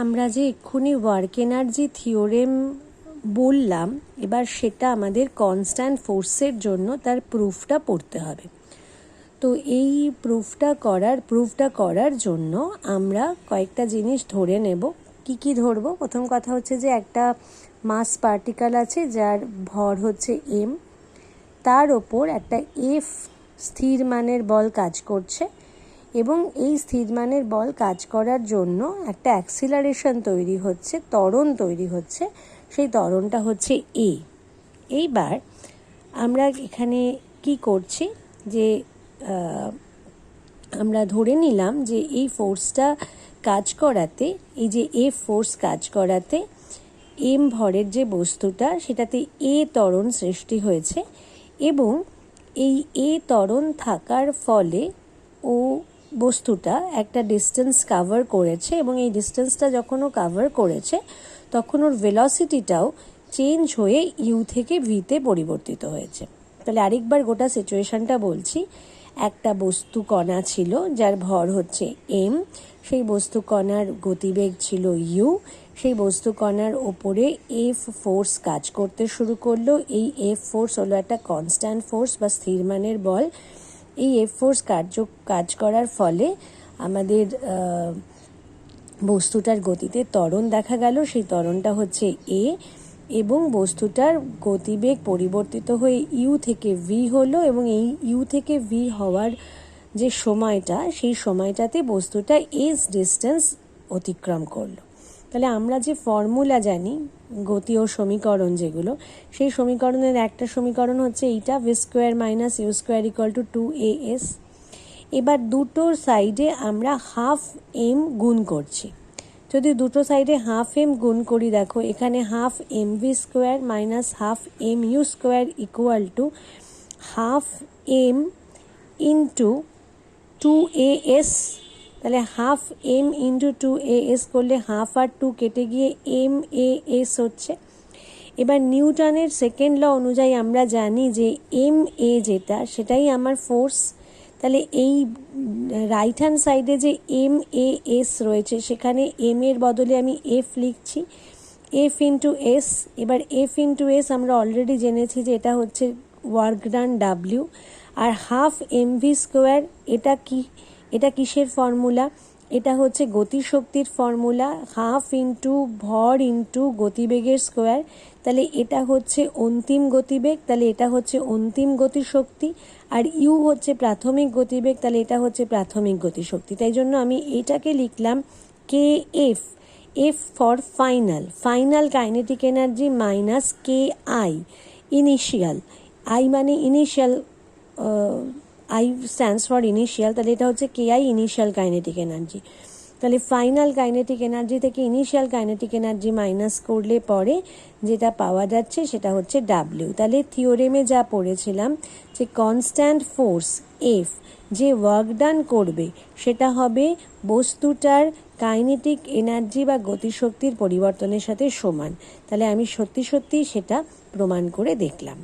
আমরা যে এক্ষুনি ওয়ার্ক এনার্জি থিওরেম বললাম, এবার সেটা আমাদের কনস্ট্যান্ট ফোর্সের জন্য তার প্রুফটা পড়তে হবে। তো এই প্রুফটা করার জন্য আমরা কয়েকটা জিনিস ধরে নেব। কি ধরব? প্রথম কথা হচ্ছে যে একটা মাস পার্টিকেল আছে যার ভর হচ্ছে m, তার ওপর একটা f স্থির মানের বল কাজ করছে এবং এই স্থির মানের বল কাজ করার জন্য একটা অ্যাক্সিলারেশন তৈরি হচ্ছে, ত্বরণ তৈরি হচ্ছে, সেই ত্বরণটা হচ্ছে a। এইবার আমরা এখানে কি করছি যে আমরা ধরে নিলাম যে এই ফোর্সটা কাজ করাতে, এই যে এফ ফোর্স কাজ করাতে এম ভরের যে বস্তুটা সেটাতে এ ত্বরণ সৃষ্টি হয়েছে এবং এই এ ত্বরণ থাকার ফলে ও বস্তুটা একটা ডিস্টেন্স কাভার করেছে এবং এই ডিস্টেন্সটা যখন ও কাভার করেছে তখন ওর ভেলোসিটিটাও চেঞ্জ হয়ে ইউ থেকে ভিতে পরিবর্তিত হয়েছে। তাহলে আরেকবার গোটা সিচুয়েশনটা বলছি। একটা বস্তু কণা ছিল যার ভর হচ্ছে m, সেই বস্তু কণার গতিবেগ ছিল u, সেই বস্তু কণার ওপরে এফ ফোর্স কাজ করতে শুরু করলো। এই এফ ফোর্স হলো একটা কনস্ট্যান্ট ফোর্স বা স্থির মানের বল। এই এফ ফোর্স কাজ করার ফলে আমাদের বস্তুটার গতিতে ত্বরণ দেখা গেল, সেই ত্বরণটা হচ্ছে a এবং বস্তুটার গতিবেগ পরিবর্তিত হয়ে ইউ থেকে ভি হলো এবং এই ইউ থেকে ভি হওয়ার যে সময়টা, সেই সময়টাতে বস্তুটা এস ডিস্টেন্স অতিক্রম করলো। তাহলে আমরা যে ফর্মুলা জানি গতি ও সমীকরণ যেগুলো, সেই সমীকরণের একটা সমীকরণ হচ্ছে এইটা, V square minus U square equal to 2as। এবার দুটোর সাইডে আমরা হাফ এম গুণ করছি। যদি দুটো সাইডে হাফ এম গুণ করি, দেখো এখানে half M V square minus half M U square equal to half M into 2as। তাহলে হাফ এম ইন্টু 2as করলে হাফ আর 2 কেটে গিয়ে এম এ এস হচ্ছে। এবার নিউটনের সেকেন্ড ল অনুযায়ী আমরা জানি যে এম এ যেটা, সেটাই আমার ফোর্স। তাহলে এই রাইট হ্যান্ড সাইডে যে এম এ এস রয়েছে সেখানে এম এর বদলে আমি এফ লিখছি, এফ ইন্টু এস। এবার এফ ইন্টু এস আমরা অলরেডি জেনেছি যে এটা হচ্ছে ওয়ার্ক ডান ডাব্লিউ। আর হাফ এম ভি স্কোয়ার, এটা কিসের ফর্মুলা? এটা হচ্ছে গতিশক্তির ফর্মুলা, হাফ ইন্টু ভর ইন্টু গতিবেগের স্কোয়ার। তাহলে এটা হচ্ছে অন্তিম গতিবেগ, তাহলে এটা হচ্ছে অন্তিম গতিশক্তি। আর ইউ হচ্ছে প্রাথমিক গতিবেগ, তাহলে এটা হচ্ছে প্রাথমিক গতিশক্তি। তাই জন্য আমি এটাকে লিখলাম K F, F for final kinetic energy minus K I initial. I মানে initial, I stands for initial, তাহলে এটা হচ্ছে K I initial kinetic energy. তাহলে ফাইনাল কাইনেটিক এনার্জি থেকে ইনিশিয়াল কাইনেটিক এনার্জি মাইনাস করলে পরে যেটা পাওয়া যাচ্ছে সেটা হচ্ছে ডাব্লিউ। তাহলে থিওরেমে যা পড়েছিলাম যে কনস্ট্যান্ট ফোর্স এফ যে ওয়ার্ক ডান করবে সেটা হবে বস্তুটার কাইনেটিক এনার্জি বা গতিশক্তির পরিবর্তনের সাথে সমান। তাহলে আমি সত্যি সেটা প্রমাণ করে দেখলাম।